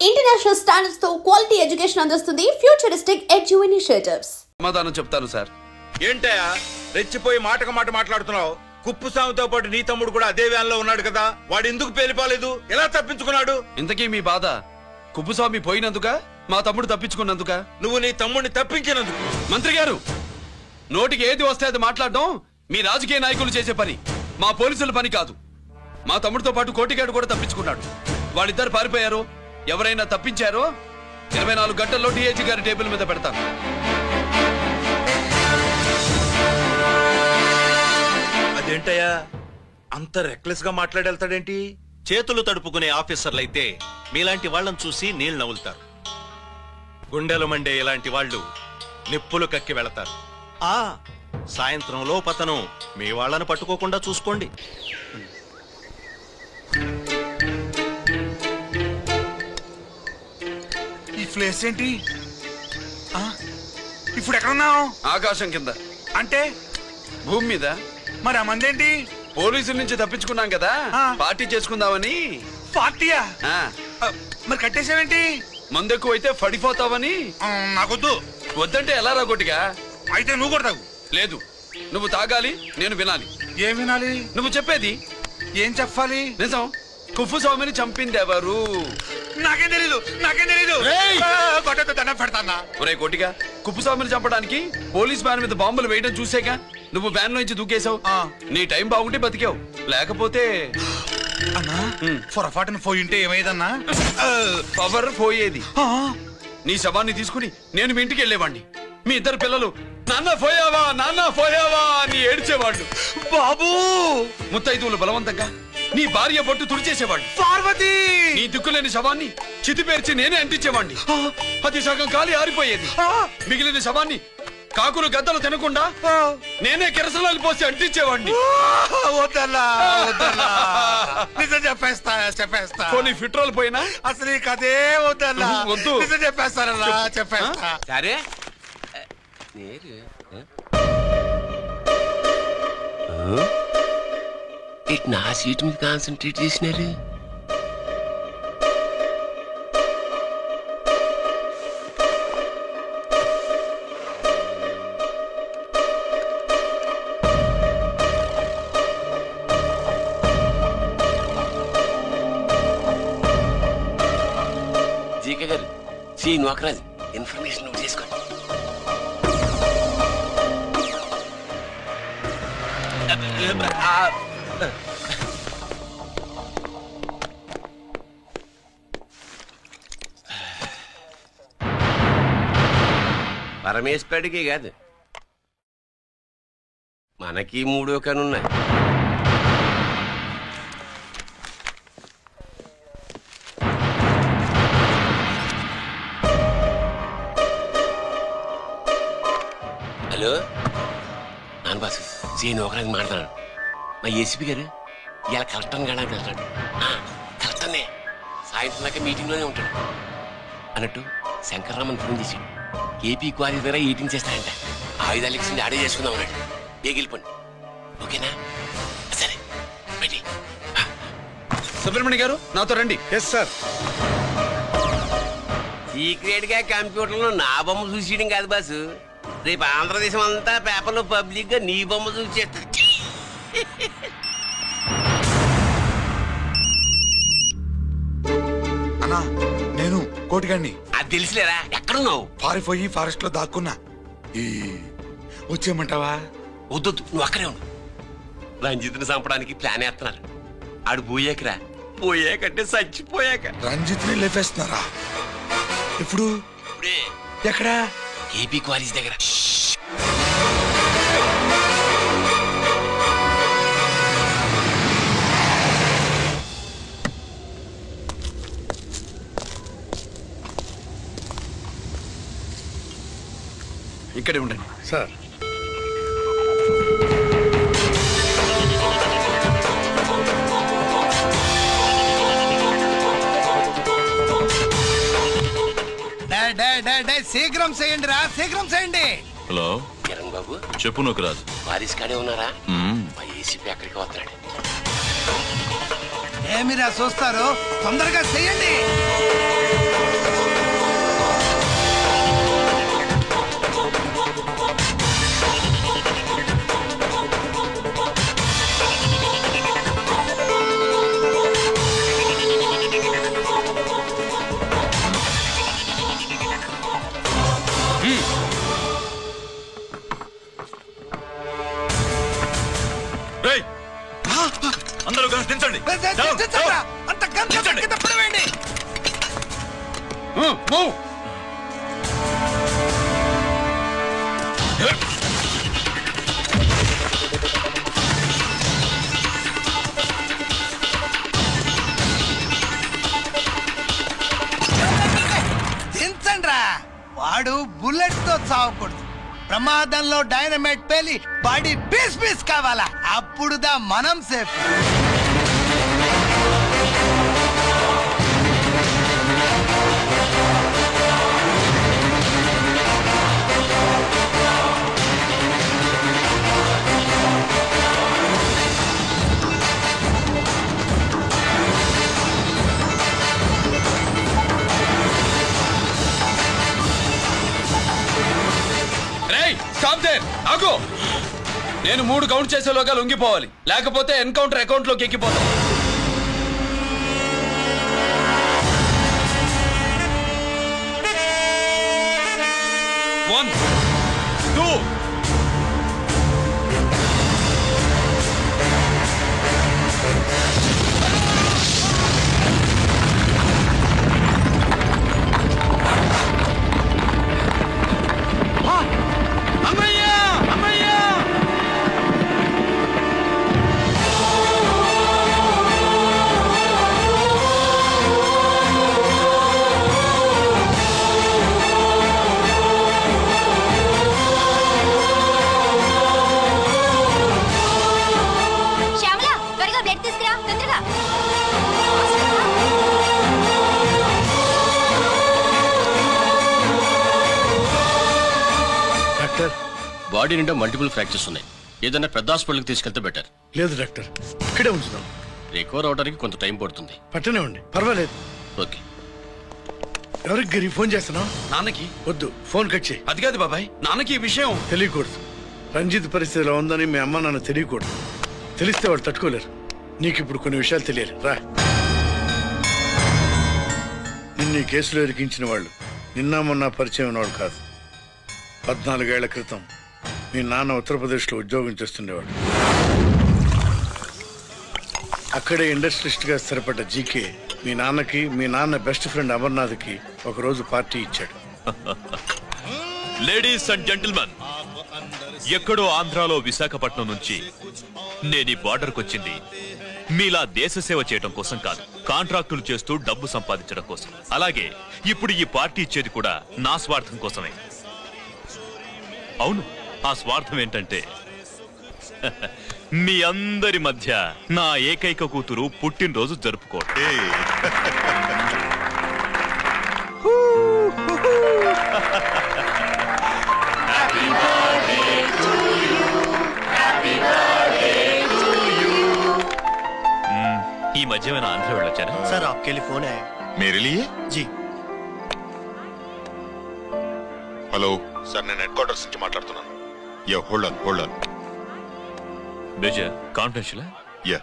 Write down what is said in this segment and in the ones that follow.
International standards తో quality education అందిస్తుంది futuristic edu initiatives. సమాధానం చెప్తాను సార్. ఏంటయ్యా రెచ్చిపోయి మాటకు మాట మాట్లాడుతున్నావు? కుప్పుస్వామితో పాటు నీ తమ్ముడు కూడా అదే వ్యాన్ లో ఉన్నాడు కదా, వాడు ఎందుకు పేలిపోలేదు? ఎలా తప్పించుకున్నాడు? ఇంతకీ మీ బాధ కుప్పుస్వామి పోయినందుక, మా తమ్ముడు తప్పించుకున్నందుక? నువ్వు నీ తమ్ముడిని తప్పించినందుకు. మంత్రి గారు, నోటికి ఏది వస్తే అది మాట్లాడడం మీ రాజకీయ నాయకులు చేసే పని, మా పోలీసుల పని కాదు. మా తమ్ముడితో పాటు కోటిగాడు కూడా తప్పించుకున్నాడు. వాళ్ళిద్దరు పారిపోయారు. ఎవరైనా తప్పించారో 24 గంటల్లో డిఐజీ గారి టేబుల్ మీద పెడతాను. అదేంటయ్యా అంత రెక్లెస్ గా మాట్లాడేళ్తాడేంటి? చేతులు తడుపుకునే ఆఫీసర్లైతే మీలాంటి వాళ్ళని చూసి నీళ్లు నవ్వులుతారు. గుండెలు మండే ఇలాంటి వాళ్ళు నిప్పులు కక్కి వెళతారు. సాయంత్రంలో పతనం మీ వాళ్ళని పట్టుకోకుండా చూసుకోండి. ఈ ప్లేస్ ఏంటి? ఇప్పుడు ఎక్కడున్నావు? ఆకాశం కింద. అంటే భూమి మీద. మరి ఆ మందేంటి? పోలీసుల నుంచి తప్పించుకున్నాం కదా, పార్టీ చేసుకుందామని. పార్టీయా? మరి కట్టేసావేంటి? మందెక్కువ అయితే పడిపోతావని. నాకొద్దు. వద్దంటే ఎలా రాగొట్టిగా? అయితే నువ్వు కూడా తాగు. లేదు, నువ్వు తాగాలి, నేను వినాలి. ఏం వినాలి? నువ్వు చెప్పేది. ఏం చెప్పాలి? నిజం. కుప్పుస్వామిని చంపింది ఎవరు? నాకేం తెలీదు, నాకేం తెలీదు. దండం పెడతానా? ఒరే కొట్టిగా, కుప్పుస్వామిని చంపడానికి పోలీస్ వ్యాన్ మీద బాంబులు వేయడం చూసేగా నువ్వు వ్యాన్ నుంచి దూకేశావు. నీ టైం బాగుంటే బతికావు, లేకపోతే అన్నా పొరపాటున పోయింటే ఏమైందన్నా? పవర్ పోయేది. నీ శవాన్ని తీసుకుని నేను మీ ఇంటికి వెళ్ళేవాడిని. మీ ఇద్దరు పిల్లలు నాన్న పోయావా, నాన్న పోయావా అని ఏడ్చేవాళ్ళు. బాబు, ముత్తైదువులు బలవంతంగా నీ భార్య బొట్టు తుడిచేసేవాళ్ళు. పార్వతి, నీ దిక్కులేని శవాన్ని చితిపేర్చి నేనే అంటించేవాడిని. అది సగం కాలి ఆరిపోయేది. మిగిలిన శవాన్ని కాకులు గద్దలు తినకుండా నేనే కిరసనాలు పోసి అంటించేవాడిని. వద్దన్నా, వద్దన్నా, నిజం చెప్పేస్తా, చెప్పేస్తా. కొన్ని ఫిట్రోల్ పోయినా అసలు ఈ కథే వద్దన్నా. వద్దు, నిజం చెప్పేస్తానన్నా, చెప్పేస్తా. సరే ఇటు నా సీట్ మీద కాన్సన్ట్రేట్ చేసినారు. జీకే గారు, శ్రీ నోకరాజ్, ఇన్ఫర్మేషన్ నువ్వు చేసుకోండి. పరమేశ్వరుడికి కాదు, మనకి 3 కనున్నాయి. హలో నాన్న బాసు, సీని ఒకరికి మాట్లాడు. మా ఏసీపీ గారు ఇలా కలెక్టర్ని కాడానికి వెళ్తాడు. కలెక్టర్నే సాయంత్రం దాకా మీటింగ్లోనే ఉంటాడు. అన్నట్టు శంకర్రామన్ ఫోన్ చేశాడు. ఏపీ క్వారీ దగ్గర ఈటింగ్ చేస్తాడంట. ఆయుధాలు ఇచ్చింది ఆడే చేసుకుందాం అన్నాడు. వెళ్ళిపోండి, ఓకేనా? సరే బయటి. సుబ్రహ్మణ్య గారు నాతో రండి. Yes sir. సీక్రెట్ గా కంప్యూటర్లో నా బొమ్మ చూసేయడం కాదు బాసు, రేపు ఆంధ్రదేశం అంతా పేపర్లో పబ్లిక్ గా నీ బొమ్మ చూసేస్తా. అన్నా, నేను కోటిగాడిని. అది తెలిసిలేరా? ఎక్కడున్నావు? పారిపోయి ఫారెస్ట్ లో దాక్కున్నా. వచ్చేయమంటావా? వద్దొద్దు, నువ్వు అక్కడే ఉండు. రంజిత్ని చంపడానికి ప్లాన్ వేస్తున్నారు. ఆడు పోయాకరా, పోయాకంటే చచ్చిపోయాక. రంజిత్ని లేపేస్తున్నారా? ఇప్పుడు ఇప్పుడే. ఎక్కడా? ఏపీ క్వారీస్ దగ్గర. ఇక్కడే ఉండండి సార్. శీఘ్రం చేయండి రా, శీఘ్రం చేయండి. హలో కిరణ్ బాబు, చెప్పు. నోకరాజు వారిస్ కాడే ఉన్నారా? మా ఏసీపీ ఎక్కడికి వస్తున్నాడు. ఏమిరా చూస్తారు, తొందరగా చెయ్యండి. Move! దించండ్రా, వాడు బుల్లెట్ తో చావకూడదు. ప్రమాదంలో డైనమైట్ పేలి బాడీ పీస్ పీస్ కావాలా, అప్పుడుదా మనం సేఫ్. ఆగు! నేను 3 కౌంట్ చేసేలోగా లొంగిపోవాలి, లేకపోతే ఎన్కౌంటర్ అకౌంట్ లోకి ఎక్కిపోతాం. 1 2 బాడీ నిండా మల్టిపుల్ ఫ్రాక్చర్స్ ఉన్నాయి. ఏదైనా పెద్ద హాస్పిటల్కి తీసుకెళ్తే బెటర్. లేదు డాక్టర్, ఇక్కడే ఉంచుదాం. రికవర్ అవడానికి కొంత టైం పడుతుంది. పట్టనే ఉండి, పర్వాలేదు. ఓకే. ఎవరికి గిరి ఫోన్ చేస్తున్నావు? నాన్నకి. వద్దు, ఫోన్ కట్ చేయి. అది కాదు బాబాయ్, నాన్నకి ఈ విషయం తెలియకూడదు. రంజిత్ పరిస్థితిలో ఉందని మీ అమ్మ నాన్న తెలియకూడదు. తెలిస్తే వాళ్ళు తట్టుకోలేరు. నీకు ఇప్పుడు కొన్ని విషయాలు తెలియాలి. రా. నిన్ను ఈ కేసులో ఇరికించిన వాళ్ళు నిన్న మొన్న పరిచయం ఉన్నవాడు కాదు. 14 ఏళ్ల క్రితం మీ నాన్న ఉత్తరప్రదేశ్లో ఉద్యోగం చేస్తుండేవాడు. అక్కడే ఇండస్ట్రియలిస్ట్ గా స్థిరపడ్డ జీకే మీ నాన్నకి, మీ నాన్న బెస్ట్ ఫ్రెండ్ అమర్నాథ్కి ఒకరోజు పార్టీ ఇచ్చాడు. లేడీస్ అండ్ జెంటిల్మెన్, ఎక్కడో ఆంధ్రాలో విశాఖపట్నం నుంచి నేను ఈ బార్డర్కి వచ్చింది మీలా దేశ సేవ చేయడం కోసం కాదు, కాంట్రాక్టులు చేస్తూ డబ్బు సంపాదించడం కోసం. అలాగే ఇప్పుడు ఈ పార్టీ ఇచ్చేది కూడా నా స్వార్థం కోసమే. అవును, ఆ స్వార్థం ఏంటంటే మీ అందరి మధ్య నా ఏకైక కూతురు పుట్టినరోజు జరుపుకోవడం. ఈ మధ్య ఏమైనా ఆంధ్ర వెళ్ళొచ్చారా? సార్ आपके लिए फोन है. मेरे लिए? जी. హలో సార్, నేను హెడ్ క్వార్టర్స్ నుంచి మాట్లాడుతున్నాను. Yeah, hold on. బేజా కాన్ఫిడెన్షియల్? యా.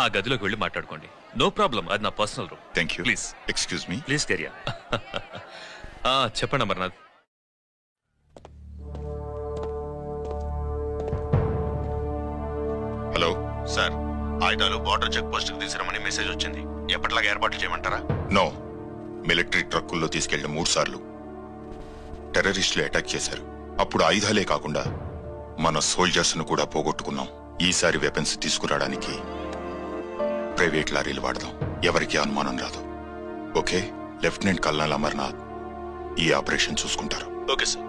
ఆ గదిలోకి వెళ్ళి మాట్లాడుకోండి. నో ప్రాబ్లం, అది నా personal room. Thank you. Please excuse me. Please కెరియా. చెప్పండి అమర్నాథ్. హలో సార్, ఆయుధాలు బార్డర్ చెక్ పోస్ట్ కు తీసుకురమని మెసేజ్ వచ్చింది. ఎప్పటిలాగా ఏర్పాట్లు చేయమంటారా? నో. మిలిటరీ ట్రక్కుల్లో తీసుకెళ్లిన 3 సార్లు టెర్రరిస్టులు అటాక్ చేశారు. అప్పుడు ఆయుధాలే కాకుండా మన సోల్జర్స్ ను కూడా పోగొట్టుకున్నాం. ఈసారి వెపన్స్ తీసుకురావడానికి ప్రైవేట్ లారీలు వాడదాం. ఎవరికి అనుమానం రాదు. ఓకే? లెఫ్టినెంట్ కల్నల్ అమర్నాథ్ ఈ ఆపరేషన్ చూసుకుంటారు. Okay sir.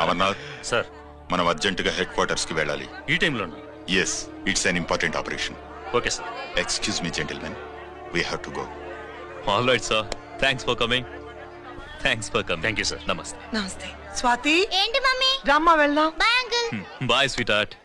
అమర్నాథ్ సార్, మనం అర్జెంటుగా హెడ్ క్వార్టర్స్ కి వెళ్ళాలి. ఈ టైంలో? Yes, it's an important operation. Okay sir. Excuse me gentlemen, we have to go. All right sir, thanks for coming. Thank you sir. నమస్తే. నమస్తే. స్వాతి, ఏంటి మమ్మీ? రామ్మా వెళ్దాం. Bye uncle. Bye sweetheart.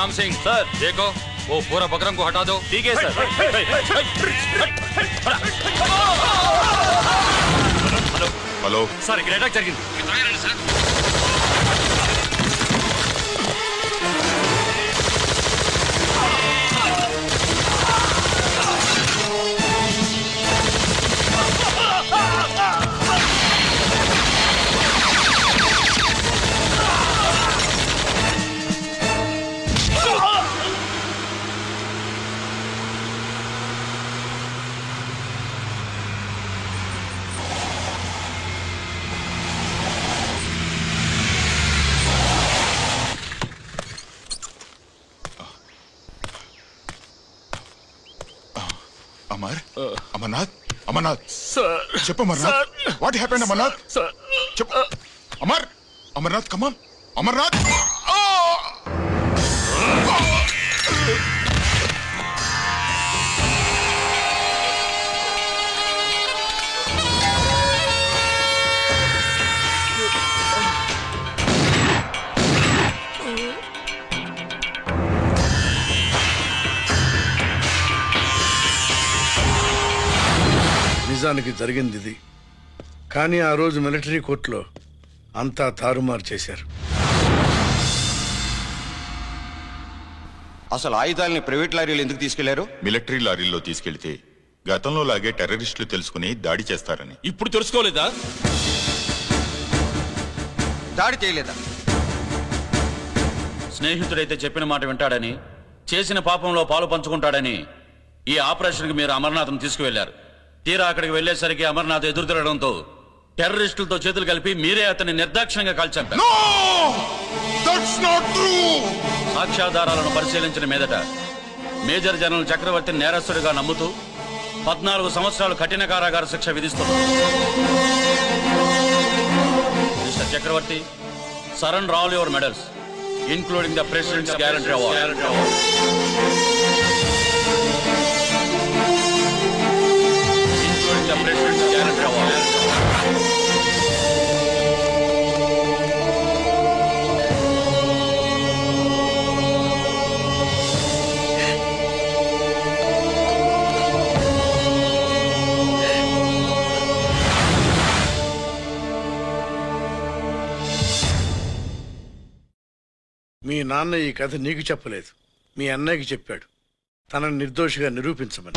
Ram Singh sir, देखो वो पूरा बकरम को हटा दो. ठीक है सर. हेलो హలో సార్ ఇక్కడ అటాక్ జరిగింది. అమర్నాథ్ అమర్నాథ్ చెప్పు అమర్నాథ్ వాట్ హ్యాపెండ్ అమర్నాథ్ చెప్పు అమర్నాథ్ కమాన్ అమర్నాథ్ నిజానికి జరిగింది ఇది. కానీ ఆ రోజు మిలిటరీ కోర్టులో అంతా తారుమారు చేశారు. అసలు ఆయుధాలని ప్రైవేట్ లారీలు ఎందుకు తీసుకెళ్లారు? మిలిటరీ లారీల్లో తీసుకెళ్తే గతంలో లాగే టెర్రరిస్టులు తెలుసుకుని దాడి చేస్తారని. ఇప్పుడు తెలుసుకోలేదా? దాడి చేయలేదా? స్నేహితుడైతే చెప్పిన మాట వింటాడని, చేసిన పాపంలో పాలు పంచుకుంటాడని ఈ ఆపరేషన్కి మీరు అమర్నాథ్ను తీసుకువెళ్లారు. తీరా అక్కడికి వెళ్లేసరికి అమర్నాథ్ ఎదురు తిరగడంతో టెర్రరిస్టులతో చేతులు కలిపి మీరే అతన్ని నిర్దాక్షిణ్యంగా కాల్చంపారు. సాక్ష్యాధారాలను పరిశీలించిన మీదట మేజర్ జనరల్ చక్రవర్తిని నేరస్తుడిగా నమ్ముతూ 14 సంవత్సరాలు కఠిన కారాగార శిక్ష విధిస్తున్నారు. Mister Chakravarthy, surrender all your medals including the President's Guarantee Award. Including the President's Guarantee Award. మీ నాన్న ఈ కథ నీకు చెప్పలేదు, మీ అన్నయ్యకి చెప్పాడు తనని నిర్దోషిగా నిరూపించమని.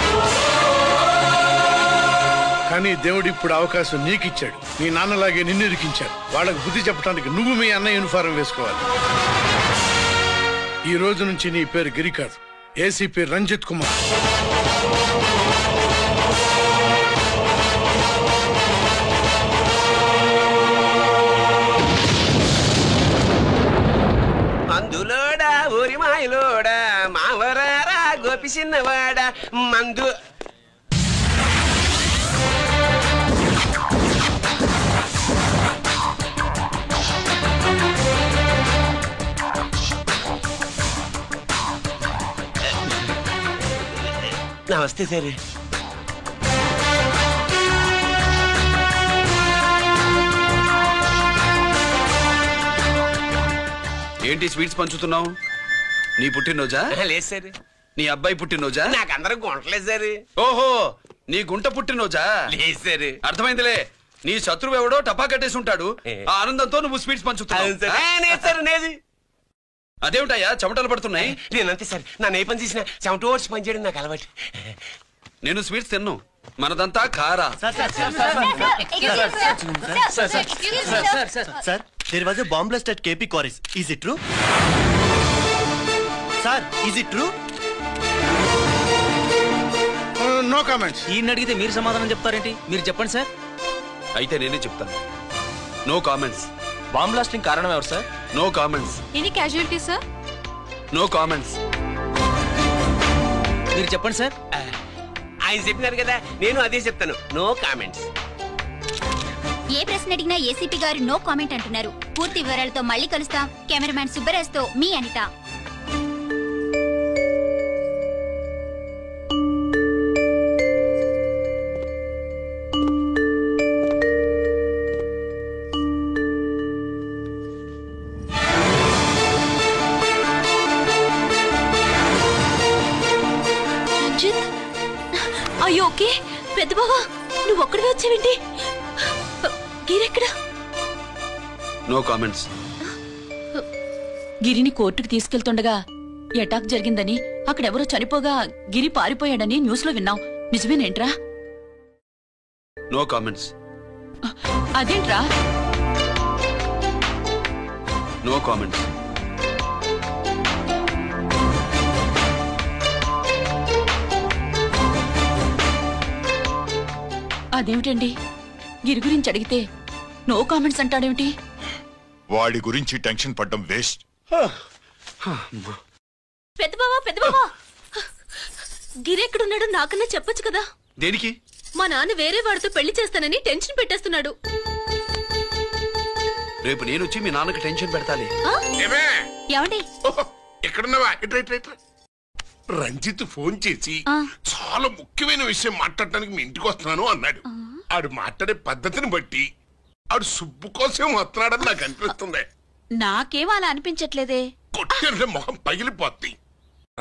కానీ దేవుడు ఇప్పుడు అవకాశం నీకిచ్చాడు. మీ నాన్నలాగే నిన్ను ఇరికించాడు. వాళ్ళకు బుద్ధి చెప్పడానికి నువ్వు మీ అన్నయ్య యూనిఫారం వేసుకోవాలి. ఈ రోజు నుంచి నీ పేరు గిరి కాదు, ఏసీపీ రంజిత్ కుమార్. మందులోడా ఊరి మాయలోడా మావరారా గోపి చిన్నవాడా మందు నమస్తే సార్. ఏంటి స్వీట్స్ పంచుతున్నావు? నీ పుట్టినరోజా? లేదు సార్. నీ అబ్బాయి పుట్టినరోజా? నాకు అందరూ గుంటలేదు సార్. ఓహో, నీ గుంట పుట్టినరోజా? లేదు సార్. అర్థమైందిలే. నీ శత్రువు ఎవడో టపా కట్టేసి ఉంటాడు. ఆ ఆనందంతో నువ్వు స్వీట్స్ పంచుతున్నావు. అదేమిటయ్యా చెమటలు పడుతున్నాయి? నేనంతే సార్. నన్ను ఏ పని చేసినా చెమట ఓడ్చి పని చేయడం నాకు అలవాటు. నేను స్వీట్స్ తిన్ను, మనదంతా కారా. Sir, there was a bomb blast at KP Quarries. Is it true? Sir, is it true? No comments. ఈయన అడిగితే మీరు సమాధానం చెప్తారేంటి? మీరు చెప్పండి సార్. అయితే నేనే చెప్తాను. No comments. బాంబ్ బ్లాస్టింగ్ కారణం ఎవరు sir? No comments. Any casualty sir? No comments. మీరు చెప్పండి సార్. ఆయన చెప్పినారు కదా, నేను అదే చెప్తాను. No comments. ఏ ప్రశ్న అడిగినా ఏసీపీ గారు నో కామెంట్ అంటున్నారు. పూర్తి వివరాలతో మళ్ళీ కలుస్తాం. కెమెరామ్యాన్ సుబ్బరాజ్తో మీ అనిత. అయ్యో ఓకే. పెద్ద బావా, నువ్వు ఒక్కడివే వచ్చావేంటి? గిరి నో కామెంట్స్. గిరిని కోర్టుకు తీసుకెళ్తుండగా అటాక్ జరిగిందని, అక్కడెవరో చనిపోగా గిరి పారిపోయాడని న్యూస్ లో విన్నాం. నిజమేనేంట్రా? No comments. అదేంట్రా? No comments. అదేమిటండి, గిరి గురించి అడిగితే నో కామెంట్స్ అంటాడేమిటి? వాడి గురించి టెన్షన్ పడ్డం వేస్ట్. పెద్దబావా గిరి ఎక్కడున్నాడు నాకన్నా చెప్పొచ్చు కదా. దేనికి? మా నాన్న వేరే వాడితో పెళ్లి చేస్తానని టెన్షన్ పెట్టేస్తున్నాడు. రేపు నేను వచ్చి మీ నాన్నకి టెన్షన్ పెడతాలి. ఏమండి ఎక్కడున్నావా? రంజిత్ ఫోన్ చేసి చాలా ముఖ్యమైన విషయం మాట్లాడటానికి మీ ఇంటికి వస్తున్నాను అన్నాడు. ఆడు మాట్లాడే పద్ధతిని బట్టి ఆడు సుబ్బు కోసం వస్తున్నాడని నాకు అనిపిస్తుంది. నాకేం అలా అనిపించట్లేదే. కొట్టిన మొహం పగిలిపోద్ది.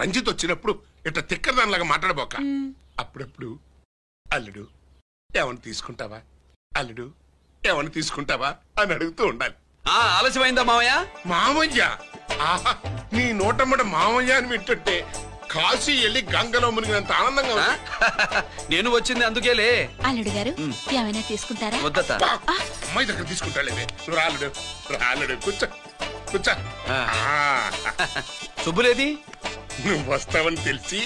రంజిత్ వచ్చినప్పుడు ఇట్లా తిక్కదానిలాగా మాట్లాడబోక. అప్పుడప్పుడు అల్లుడు ఏమన్నా తీసుకుంటావా, అల్లుడు ఏమన్నా తీసుకుంటావా అని అడుగుతూ ఉండాలి. ఆలస్యమైందా మామయ్య? మామయ్య ఆహా, నీ నోటమ్మట మామయ్య అని వింటుంటే కాశీ వెళ్ళి గంగలో మునిగినంత ఆనందంగా ఉంది. నేను వచ్చింది అందుకేలే. అల్లుడు గారు ఏమైనా తీసుకుంటారా? వద్దత. అమ్మాయి దగ్గర తీసుకుంటాలేవే. నువ్వు రాలుడు రాలుడు కూర్చో కూర్చో. శుభ్రేది? నువ్వు వస్తావని తెలిసి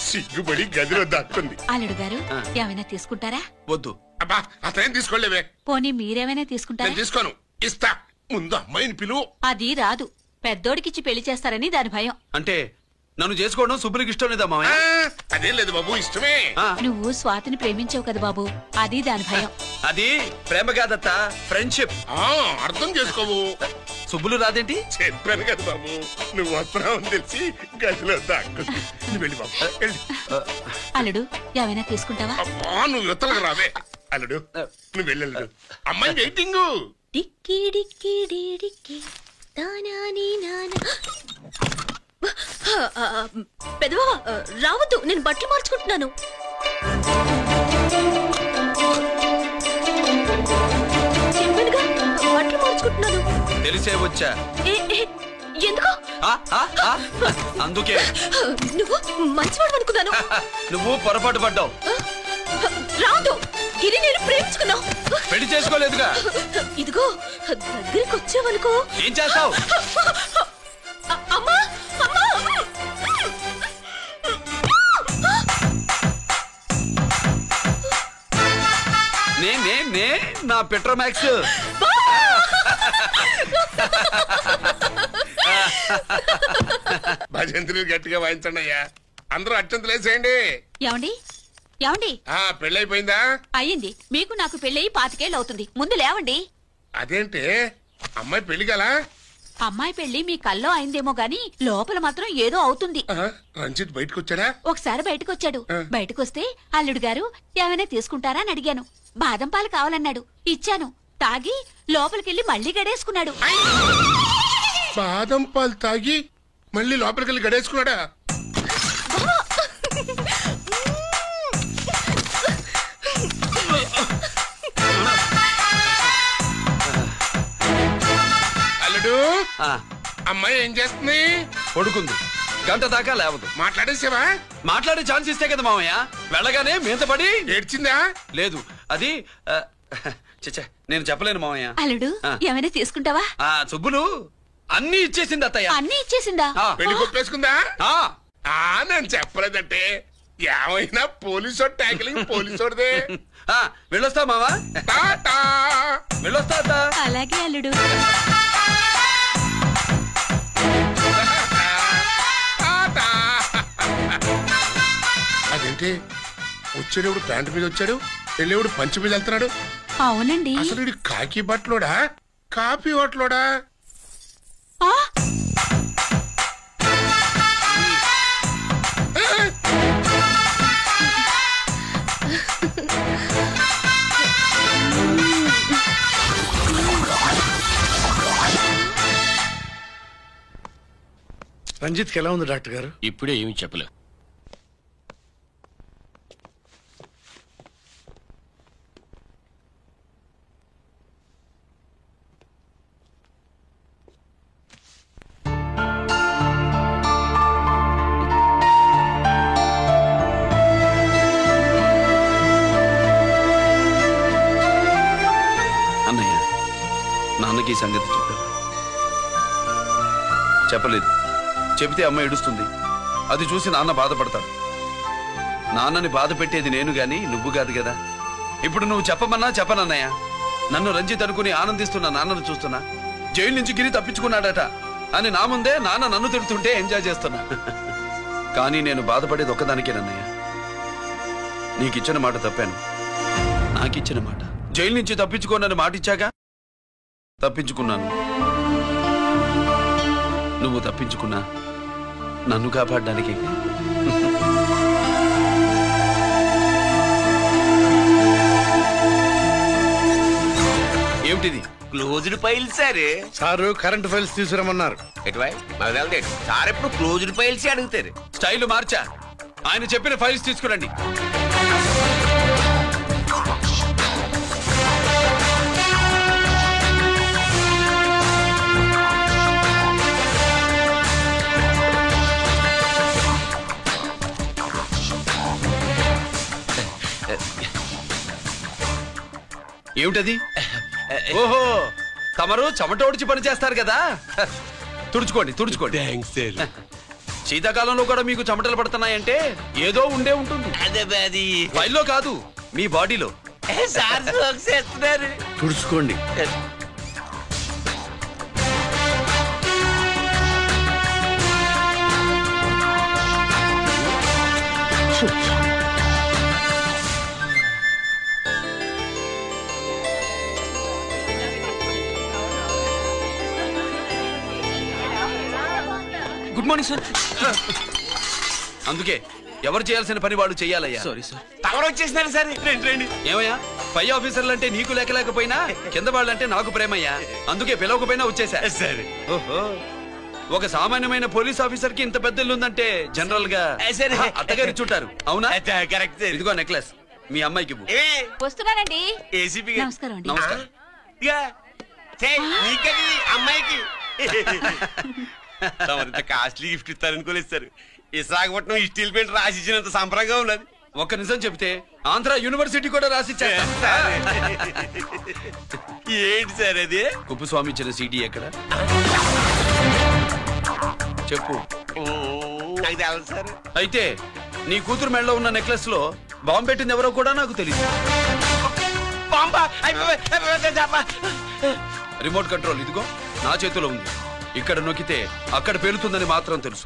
సిగ్గుపడి గదిలో దాక్కుంది. అల్లుడు గారు ఏమైనా తీసుకుంటారా? వద్దు. అబ్బా అతనేం తీసుకోలేవే. పోనీ మీరేమైనా తీసుకుంటారా? నేను తీసుకోను, ఇస్తా. ముందు అమ్మాయిని పిలువు. అది రాదు, పెద్దోడికిచ్చి పెళ్లి చేస్తారని దాని భయం. అంటే నన్ను చేసుకోవడం శుభ్రికి ఇష్టం లేదా మామయ్య? అదేం లేదు బాబు, ఇష్టమే. నువ్వు స్వాతిని ప్రేమించావు కదా బాబు, అది దాని భయం. అది ప్రేమ కాదత్త, ఫ్రెండ్షిప్. అర్థం చేసుకోవు. సుబ్బులు రాదేంటి? చెప్పాను కదా బాబు, నువ్వు వస్తున్నావని తెలిసి గదిలో దాక్కుంది. నువ్వు వెళ్ళి బాబు వెళ్ళి. అల్లుడు ఏమైనా తీసుకుంటావా? నువ్వు యువతలకు రావే. అల్లుడు నువ్వు వెళ్ళడు, అమ్మాయి వెయిటింగ్. డిక్కి డిక్కి డిక్కి దానాని నానా. పెద్దబావా రావద్దు, నేను బట్టలు మార్చుకుంటున్నాను. చెప్పానుగా బట్టలు మార్చుకుంటున్నాను. తెలిసే వచ్చా. ఎందుకు? అందుకే. నువ్వు మంచివాడు అనుకున్నాను. నువ్వు పొరపాటు పడ్డావు. రాదు, గిరి నేను ప్రేమించుకున్నావు. పెళ్లి చేసుకోలేదుగా. ఇదిగో దగ్గరికి వచ్చావనుకో. ఏం చేస్తావు? అమ్మా అమ్మా. నే నా పెట్రోమాక్స్. భజంత్రులు గట్టిగా వాయించండి అయ్యా. అందరూ అత్యంతలు వేసేయండి. ఏమండి ఏమండి, పెళ్ళైపోయిందా? అయ్యింది. మీకు నాకు పెళ్ళయి 25 ఏళ్ళు అవుతుంది. ముందు లేవండి. అదేంటే అమ్మాయి పెళ్లి గల? అమ్మాయి పెళ్లి మీ కల్లో అయిందేమో గాని లోపల మాత్రం ఏదో అవుతుంది. రంజిత్ బయటకు వచ్చాడా? ఒకసారి బయటకు వచ్చాడు. బయటకు వస్తే అల్లుడు గారు ఏమైనా తీసుకుంటారా అని అడిగాను. బాదం పాలు కావాలన్నాడు, ఇచ్చాను. తాగి లోపలికెళ్ళి మళ్ళీ గడేసుకున్నాడు. బాదం పాలు తాగి మళ్ళీ లోపలికెళ్ళి గడేసుకున్నాడా? అల్లుడు అమ్మాయి ఏం చేస్తుంది? పడుకుంది. గంట దాకా లేవదు. మాట్లాడేసావా? మాట్లాడే ఛాన్స్ ఇస్తే కదా మామయ్య. వెళ్ళగానే మీద పడి ఏడ్చిందా? లేదు, అది చచ్చా నేను చెప్పలేను మామయ్య. అల్లుడు ఏమైనా తీసుకుంటావా? సుబ్బులు అన్ని ఇచ్చేసింది అత్తయ్య. అన్ని ఇచ్చేసిందా? పెళ్లి కొప్పేసుకుందా? నేను చెప్పలేదంటే ఏమైనా పోలీసోడు ట్యాకిలింగ్ పోలీసోడిదే. వెళ్ళొస్తా మావా. వెళ్ళొస్తా. అలాగే అల్లుడు. అదేంటి వచ్చేటప్పుడు ప్యాంటు మీద వచ్చాడు, వెళ్ళేవాడు పంచి మీద వెళ్తున్నాడు? అవునండి. అసలు కాకి బట్టలోడా కాఫీ హోటలోడా? రంజిత్కి ఎలా ఉంది డాక్టర్ గారు? ఇప్పుడే ఏమి చెప్పలే. నాన్నకి ఈ సంగతి చెప్పావా? చెప్పలేదు. చెబితే అమ్మ ఏడుస్తుంది. అది చూసి నాన్న బాధపడతాడు. నాన్నని బాధ పెట్టేది నేను గాని నువ్వు కాదు కదా. ఇప్పుడు నువ్వు చెప్పమన్నా చెప్పనన్నయ్య. నన్ను రంజిత్ అనుకుని ఆనందిస్తున్న నాన్నను చూస్తున్నా. జైలు నుంచి గిరి తప్పించుకున్నాడట అని నా ముందే నాన్న నన్ను తిడుతుంటే ఎంజాయ్ చేస్తున్నా. కానీ నేను బాధపడేది ఒక్కదానికేనన్నయ్య. నీకిచ్చిన మాట తప్పాను. నాకిచ్చిన మాట. జైలు నుంచి తప్పించుకోనని మాట ఇచ్చాగా తప్పించుకున్నాను. నువ్వు తప్పించుకున్నా నన్ను కాపాడడానికి. ఏమిటిది? Closed files sir current files తీసుకురమ్మన్నారు. సార్ ఎప్పుడు క్లోజ్డ్ ఫైల్స్ అడుగుతారు. స్టైల్ మార్చా. ఆయన చెప్పిన ఫైల్స్ తీసుకురండి. ఏమిటది? ఓహో, తమరు చెమటోడిచి పని చేస్తారు కదా. తుడుచుకోండి తుడుచుకోండి. శీతాకాలంలో కూడా మీకు చెమటలు పడుతున్నాయంటే ఏదో ఉండే ఉంటుంది. ఫైల్లో కాదు, మీ బాడీలో. తుడుచుకోండి. Good morning sir. అందుకే ఎవరు చేయాల్సిన పని వాళ్ళు చెయ్యాలయ్యా. Sorry sir. తమరు వచ్చేసినారు సార్. రండి. ఏమయ్యా, పై ఆఫీసర్లు అంటే నీకు లేకపోయినా కింద వాళ్ళంటే నాకు ప్రేమయ్యా. అందుకే పిలవకపోయినా వచ్చేసా. సరే. ఓహో, ఒక సామాన్యమైన పోలీస్ ఆఫీసర్ కి ఇంత పెద్ద ఇల్లు ఉందంటే జనరల్ గా అత్తగారి చుట్టారు. అవునా? కరెక్ట్. ఇదిగో నెక్లెస్ మీ అమ్మాయికి. వస్తున్నానండి. ఏసీపీ నమస్కారం అండి. నమస్కారం. అమ్మాయికి కాస్ట్లీ గిఫ్ట్ ఇస్తారనుకోలేదు సార్. విశాఖపట్నం ఈ స్టీల్ పెయింట్ రాసిచ్చినంత సంబరంగా ఉన్నది. ఒక్క నిజం చెప్తే ఆంధ్ర యూనివర్సిటీ కూడా రాసిచ్చా. ఏంటి సార్ అది? కుప్పస్వామి ఇచ్చిన సీడీ ఎక్కడ చెప్పు. నాకు తెలదు సార్. అయితే నీ కూతురు మెడలో ఉన్న నెక్లెస్ లో బాంబు పెట్టింది ఎవరో కూడా నాకు తెలియదు. రిమోట్ కంట్రోల్ ఇదిగో నా చేతిలో ఉంది. ఇక్కడ నొక్కితే అక్కడ పేలుతుందని మాత్రం తెలుసు.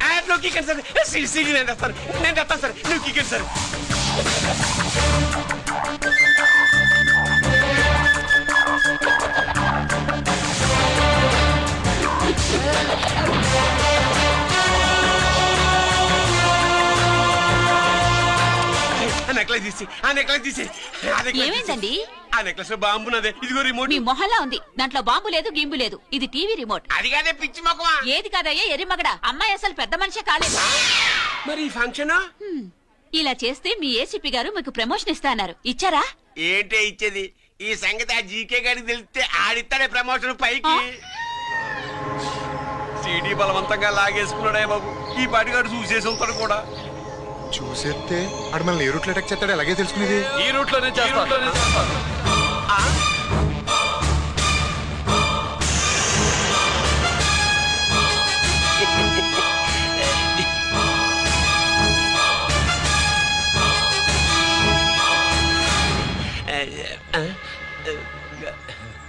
ఏమైందండి? ఆ నెక్లెస్ లో బాంబు ఉన్నదే. ఇదిగో రిమోట్. మీ మొహల్లా ఉంది. దాంట్లో బాంబు లేదు, గింబు లేదు. ఇది టీవీ రిమోట్. అది కాదే పిచ్చి మొక్కమా. ఏది కాదయ్యా ఎర్రిమగడ. అమ్మాయి అసలు పెద్ద మనిషే కాలేదు. మరి ఫంక్షన్ ఇలా చేస్తే మీ ఏసీపీ గారు మీకు ప్రమోషన్ ఇస్తాన్నారు. ఇచ్చారా? ఏంటే ఇచ్చేది? ఈ సంగతి ఆ జీకే గారికి తెలిస్తే ఆడిస్తాడే ప్రమోషన్ పైకి. సీడీ బలవంతంగా లాగేసుకున్నాడే బాబు. ఈ పాటిగాడు చూసేసి ఉంటాడు కూడా. చూసేస్తే అడు మనల్ని ఏ రూట్లో అటాక్ చేస్తాడో ఎలాగే తెలుసుకునేది. ఈ రూట్ లోనే చేస్తాను.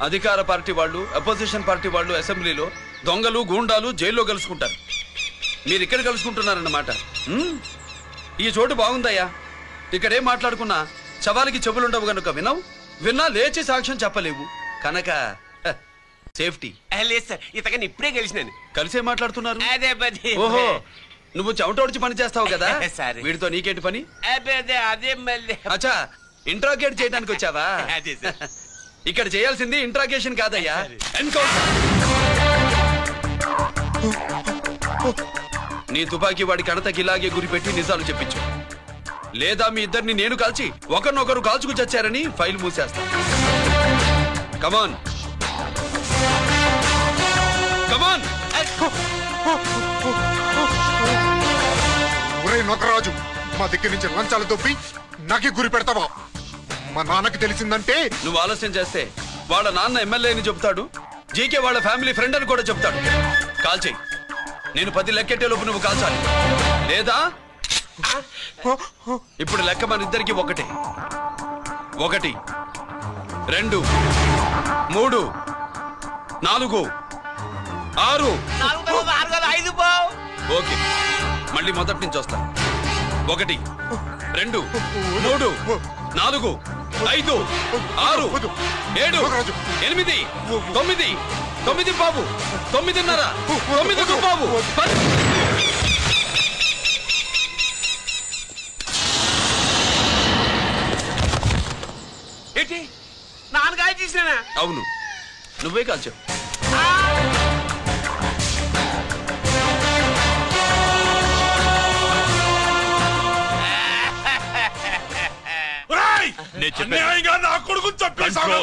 అధికార పార్టీ వాళ్ళు, అపోజిషన్ పార్టీ వాళ్ళు అసెంబ్లీలో, దొంగలు గూండాలు జైల్లో కలుసుకుంటారు. మీరు ఇక్కడ కలుసుకుంటున్నారన్నమాట. ఈ చోటు బాగుందయ్యా. ఇక్కడేం మాట్లాడుకున్నా శవాలకి చెవులుండవు గనుక విన్నా లేచి సాక్ష్యం చెప్పలేవు కనుక సేఫ్టీ. లేదు సార్, ఇతగాని ఇప్పుడే కలిసినాను. కలిసే మాట్లాడుతున్నారు. అదే పది. ఓహో, నువ్వు చెమటోడ్చి పని చేస్తావు కదా. సరే. వీడితో నీకేంటి పని? అదే మళ్ళీ. అచ్చా, ఇంట్రాగేట్ చేయడానికి వచ్చావా? అదే సార్. ఇక్కడ చేయాల్సింది ఇంట్రాగేషన్ కాదయ్యా, ఎన్కౌంటర్. నీ తుపాకీ వాడి కణతకి ఇలాగే గురిపెట్టి నిజాలు చెప్పించు. లేదా మీ ఇద్దరిని నేను కాల్చి ఒకరినొకరు కాల్చుకు చచ్చారని ఫైల్ మూసేస్తా. కమాన్ కమాన్. ఒరే నొకరాజు, మా దగ్గర నుంచి లంచాలు దొబ్బి నాకే గురి పెడతావా? మా నాన్నకి తెలిసిందంటే నువ్వు ఆలస్యం చేస్తే వాళ్ళ నాన్న ఎమ్మెల్యే అని చెబుతాడు. జీకే వాళ్ళ ఫ్యామిలీ ఫ్రెండ్ అని కూడా చెప్తాడు. కాల్ చెయ్యి. నేను 10 లెక్కెట్టే లోపు నువ్వు కాల్చాలి. లేదా ఇప్పుడు లెక్క మన ఇద్దరికి 1 2 3 4 6 ఓకే, మళ్ళీ మొదటి నుంచి వస్తాను. 1 2 3 4 5 6 7 8 9 9 బాబు 9:30 9 బాబు 10. ఏంటి నాన్నగాయ చేసినా? అవును, నువ్వే కాల్చావు. నా కొడుకు చంపేశావు.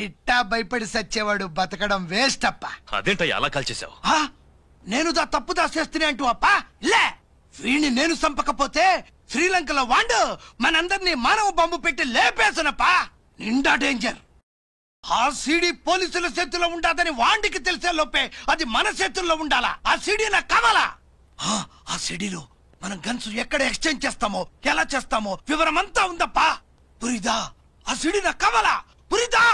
ఇట్టా భయపడి సచ్చేవాడు బతకడం వేస్ట్ అప్ప. అదేంటయ్యా అలా కాల్చేశావు? నేను తప్పు దాచేస్తున్నా అంటూ అప్ప లే. వీణ్ణి నేను చంపకపోతే శ్రీలంకలో వాండు మనందరినీ మానవ బాంబు పెట్టి లేపేసనప్పా. నిండా డేంజర్. ఆ సీడీ పోలీసుల చేతుల్లో ఉండాదని వాండికి తెలిసే లోపే అది మన చేతుల్లో ఉండాలా. ఆ సీడీ నాకు కావాలా. ఆ సీడీలో మనం గన్స్ ఎక్కడ ఎక్స్చేంజ్ చేస్తామో ఎలా చేస్తామో వివరమంతా ఉందప్పా. పురిదా ఆ సీడీ నాకు కావాలా. పురిదా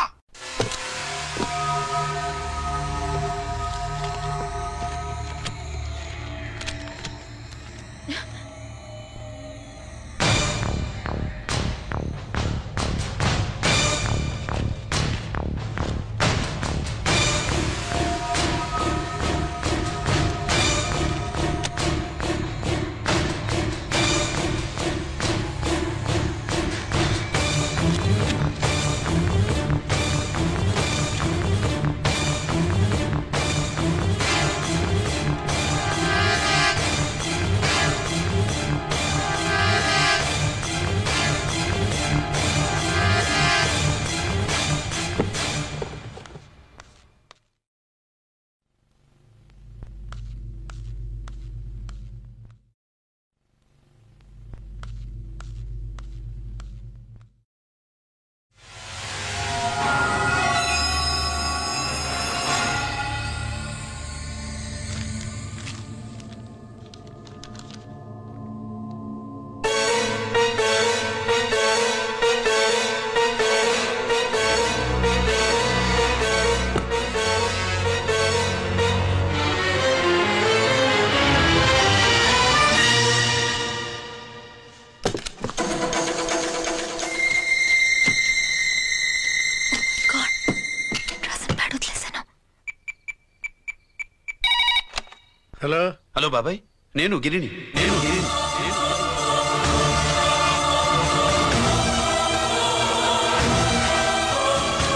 హలో హలో బాబాయ్, నేను గిరిని.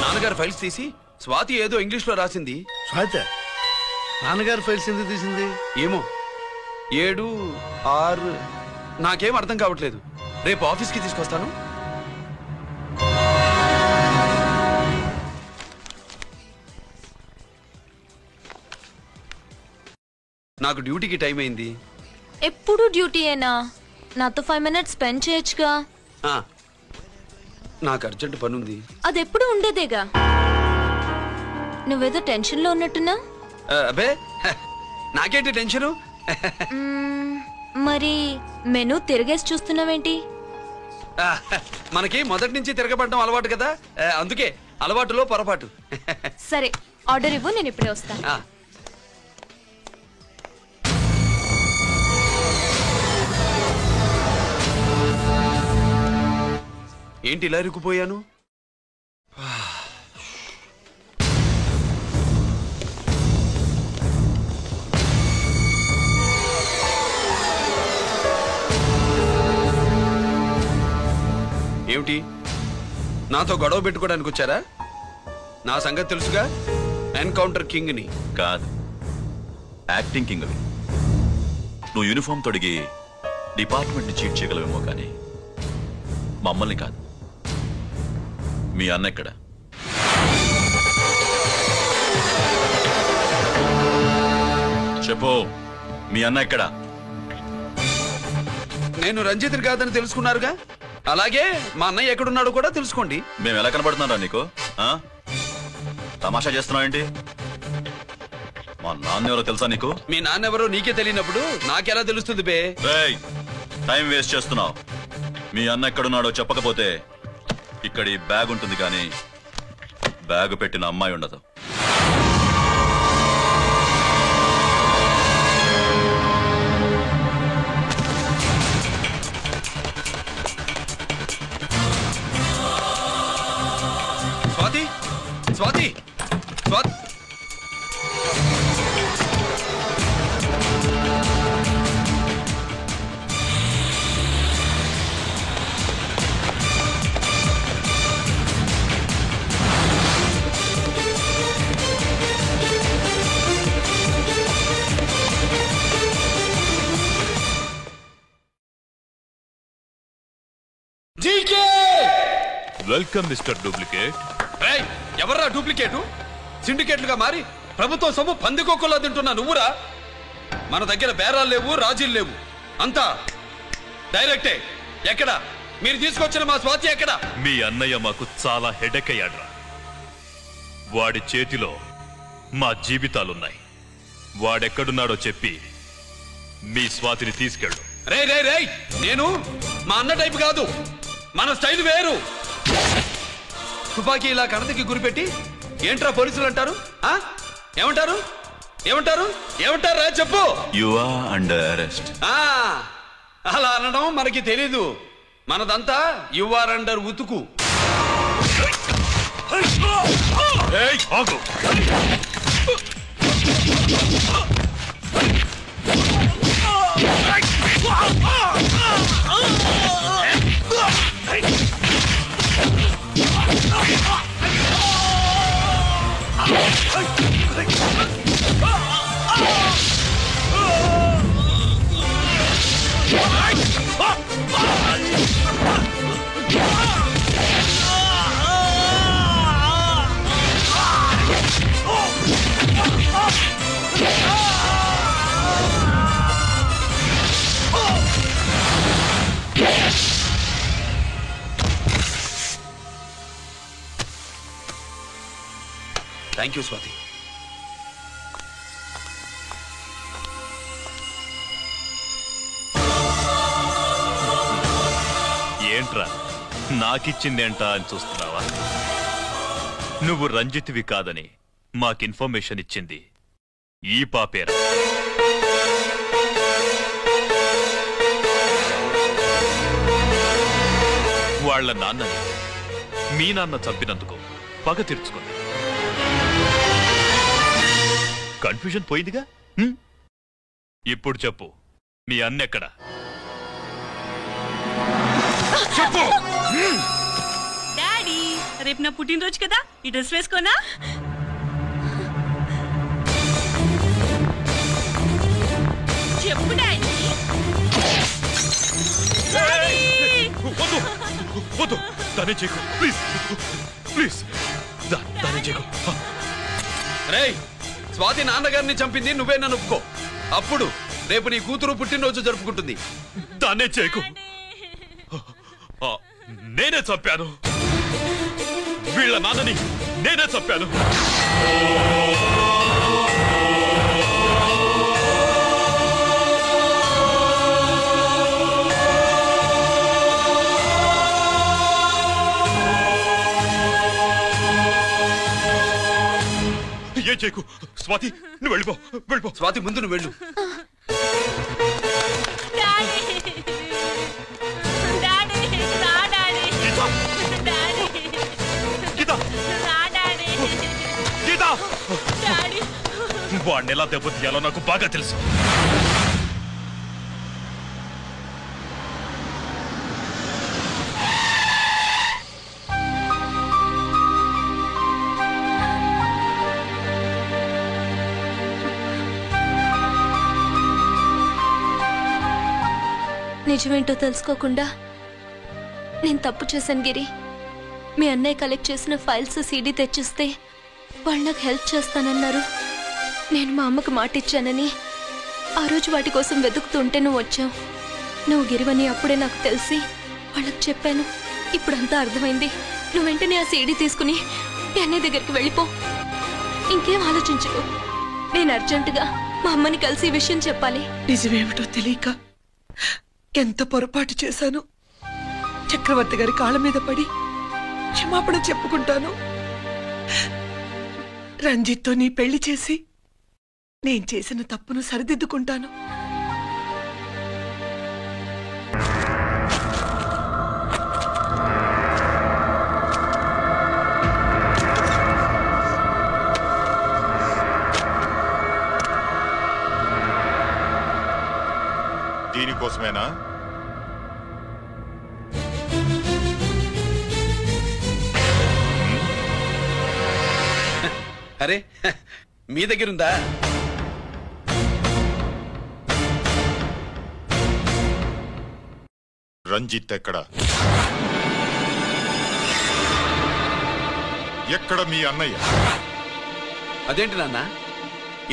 నాన్నగారు ఫైల్స్ తీసి స్వాతి ఏదో ఇంగ్లీష్ లో రాసింది. స్వాతి నాన్నగారు ఫైల్స్ ఎందుకు తీసింది? ఏమో 7 6 నాకేం అర్థం కావట్లేదు. రేపు ఆఫీస్కి తీసుకొస్తాను. నాకు డ్యూటీకి టైం అయింది. ఎప్పుడు డ్యూటీయేనా? నాతో 5 minutes స్పెండ్ చేయొచ్చుగా. నాకు అర్జెంట్ పని ఉంది. అది ఎప్పుడు ఉండేదేగా. నువ్వేదో టెన్షన్ లో ఉన్నట్టున్నా? అబే నాకేంటి టెన్షను? మరి మెనూ తిరిగేసి చూస్తున్నావేంటి? మనకి మొదటి నుంచి తిరగబడడం అలవాటు కదా, అందుకే అలవాటులో పొరపాటు. సరే ఆర్డర్ ఇవ్వు, నేను ఇప్పుడే వస్తాను. ఏంటి ఇలా ఇరుక్కుపోయాను? ఏమిటి, నాతో గొడవ పెట్టుకోవడానికి వచ్చారా? నా సంగతి తెలుసుగా, ఎన్కౌంటర్ కింగ్ ని. కాదు, యాక్టింగ్ కింగ్. నువ్వు యూనిఫామ్ తొడిగి డిపార్ట్మెంట్ని చీట్ చేయగలవేమో కానీ మమ్మల్ని కాదు. మీ అన్న ఎక్కడ? చెప్పు, మీ అన్న ఎక్కడ? నేను రంజిత్ని కాదని తెలుసుకున్నారుగా, అలాగే మా అన్నయ్య ఎక్కడున్నాడో కూడా తెలుసుకోండి. మేము ఎలా కనబడుతున్నారా నీకు? తమాషా చేస్తున్నావు ఏంటి? మా నాన్న ఎవరో తెలుసా నీకు? మీ నాన్నెవరో నీకే తెలియనప్పుడు నాకెలా తెలుస్తుంది బే? టైం వేస్ట్ చేస్తున్నావు. మీ అన్న ఎక్కడున్నాడో చెప్పకపోతే ఇక్కడ ఈ బ్యాగ్ ఉంటుంది కానీ బ్యాగ్ పెట్టిన అమ్మాయి ఉండదు. Swathi, Swathi, Swathi. Welcome mister duplicate. ఎవర్రా డూప్లికేటు? సిండికేట్లుగా మారి ప్రభుత్వం సొమ్ము పందికొక్కలా తింటున్నా నువ్వురా? మన దగ్గర బేరాలు లేవు, రాజీలు లేవు, అంతా డైరెక్టే. ఎక్కడ మీరు తీసుకొచ్చిన మా స్వాతి ఎక్కడ? మీ అన్నయ్య మాకు చాలా హెడెక్ అయ్యాడ్రా. వాడి చేతిలో మా జీవితాలున్నాయి. వాడెక్కడున్నాడో చెప్పి మీ స్వాతిని తీసుకెళ్ళు. రే రే రే, నేను మా అన్న టైపు కాదు, మన స్టైల్ వేరు. తుపాకీ ఇలా కణతకి గురిపెట్టి ఏంట్రా పోలీసులు అంటారు? ఏమంటారు? ఏమంటారు? ఏమంటారా చెప్పు. You are under arrest. అలా అనడం మనకి తెలీదు. మనదంతా యు ఆర్ అండర్ ఉతుకు. Thank you Swathi. ఏంట్రా నాకిచ్చిందేంటా అని చూస్తున్నావా? నువ్వు రంజిత్వి కాదని మాకు ఇన్ఫర్మేషన్ ఇచ్చింది ఈ పాపేరా. వాళ్ళ నాన్నని మీ నాన్న చంపినందుకు పగ తీర్చుకుంది. కన్ఫ్యూజన్ పోయిందిగా. ఇప్పుడు చెప్పు, మీ అన్నెక్కడ? చెప్పు. డాడీ, రేపు నా పుట్టినరోజు కదా, ఈ డ్రెస్ వేసుకోనా? చెప్పు డాడీ. వద్దు, దానే చేయకు ప్లీజ్, ప్లీజ్ దానే చేయకు. రేయ్, స్వాతి నాన్నగారిని చంపింది నువ్వే నన్ను ఒప్పుకో. అప్పుడు రేపు నీ కూతురు పుట్టినరోజు జరుపుకుంటుంది. దాన్నే చేయకు. నేనే చంపాను, వీళ్ళ నాన్నని నేనే చంపాను. ఏం చేయకు స్వాతి, నువ్వు వెళ్ళిపో, వెళ్ళిపో. స్వాతి ముందు నువ్వు వెళ్ళు. వాడిని ఎలా దెబ్బతీయాలో నాకు బాగా తెలుసు. నిజమేంటో తెలుసుకోకుండా నేను తప్పు చేశాను గిరి. మీ అన్నయ్య కలెక్ట్ చేసిన ఫైల్స్ సీడీ తెచ్చిస్తే వాళ్ళు నాకు హెల్ప్ చేస్తానన్నారు. నేను మా అమ్మకు మాట ఇచ్చానని ఆ రోజు వాటి కోసం వెతుకుతుంటే నువ్వు వచ్చావు. నువ్వు గిరివని అప్పుడే నాకు తెలిసి వాళ్ళకి చెప్పాను. ఇప్పుడంతా అర్థమైంది. నువ్వు వెంటనే ఆ సీడీ తీసుకుని మీ అన్నయ్య దగ్గరికి వెళ్ళిపో. ఇంకేం ఆలోచించకు. నేను అర్జెంటుగా మా అమ్మని కలిసి ఈ విషయం చెప్పాలి. నిజమేమిటో తెలియక ఎంత పొరపాటు చేశాను. చక్రవర్తి గారి కాళ్ళ మీద పడి క్షమాపణ చెప్పుకుంటాను. రంజిత్తో నీ పెళ్లి చేసి నేను చేసిన తప్పును సరిదిద్దుకుంటాను. దీనికోసమేనా? అరే మీ దగ్గరుందా? రంజిత్ ఎక్కడ? ఎక్కడ మీ అన్నయ్య? అదేంటి నాన్న,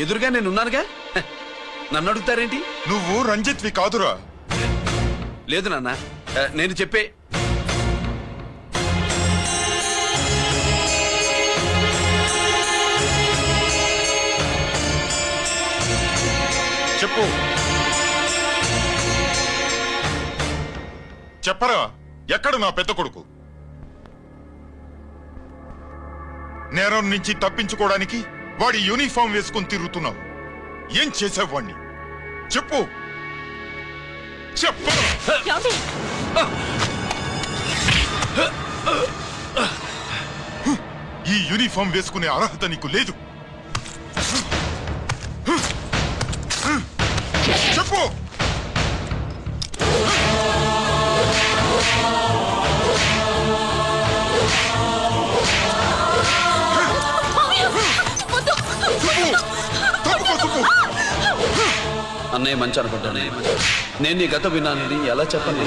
ఎదురుగా నేనున్నానుగా, నన్ను అడుగుతారేంటి? నువ్వు రంజిత్వి కాదురా. లేదు నాన్న, నేను చెప్పే చెప్పు. చెప్పరా, ఎక్కడ నా పెద్ద కొడుకు? నేరం నుంచి తప్పించుకోవడానికి వాడి యూనిఫామ్ వేసుకుని తిరుగుతున్నావు. ఏం చేసావు వాణ్ణి? చెప్పు చెప్పు. ఈ యూనిఫామ్ వేసుకునే అర్హత నీకు లేదు. చెప్పు. అన్నయ్య మంచి అనుకుంటానే. నేను నీ గత విన్నానని ఎలా చెప్పను?